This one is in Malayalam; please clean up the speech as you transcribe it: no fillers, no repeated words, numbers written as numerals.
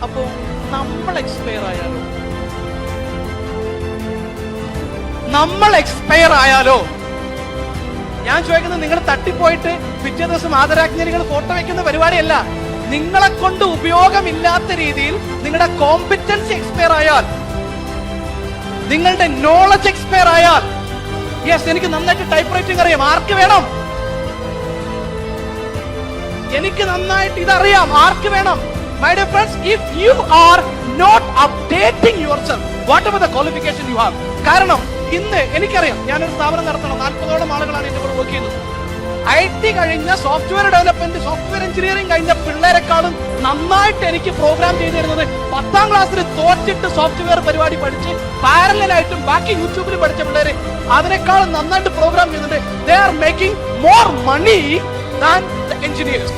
അപ്പോ നമ്മൾ എക്സ്പയർ ആയാലോ? നമ്മൾ എക്സ്പയർ ആയാലോ? ഞാൻ ചോദിക്കുന്നത്, നിങ്ങൾ തട്ടിപ്പോയിട്ട് പിറ്റേ ദിവസം ആദരാജ്ഞലികൾ ഫോട്ടോ വെക്കുന്ന പരിപാടിയല്ല. നിങ്ങളെ കൊണ്ട് ഉപയോഗമില്ലാത്ത രീതിയിൽ നിങ്ങളുടെ കോമ്പിറ്റൻസി എക്സ്പയർ ആയാൽ, നിങ്ങളുടെ നോളജ് എക്സ്പയർ ആയാൽ, യെസ് എനിക്ക് നന്നായിട്ട് ടൈപ്പ് റൈറ്റിംഗ് അറിയാം, ആർക്ക് വേണം? എനിക്ക് നന്നായിട്ട് ഇതറിയാം, ആർക്ക് വേണം? My dear friends, if you are not updating yourself, whatever the qualification you have, കാരണം ഇന്ന് എനിക്കറിയാം, ഞാനൊരു സ്ഥാപനം നടത്തണം, 40ഓളം ആളുകളാണ് എന്റെ കൂടെ വർക്ക് ചെയ്യുന്നത്. IT കഴിഞ്ഞ സോഫ്റ്റ്വെയർ ഡെവലപ്മെന്റ്, സോഫ്റ്റ്വെയർ എഞ്ചിനീയറിംഗ് കഴിഞ്ഞ പിള്ളേരെക്കാളും നന്നായിട്ട് എനിക്ക് പ്രോഗ്രാം ചെയ്തു തരുന്നത് 10ാം ക്ലാസ്സിൽ തോറ്റിട്ട് സോഫ്റ്റ്വെയർ പരിപാടി പഠിച്ച് പാരലലായിട്ടും ബാക്കി യൂട്യൂബിൽ പഠിച്ച പിള്ളേര് അതിനേക്കാളും നന്നായിട്ട് പ്രോഗ്രാം ചെയ്യുന്നുണ്ട്. They are making more money than the engineers.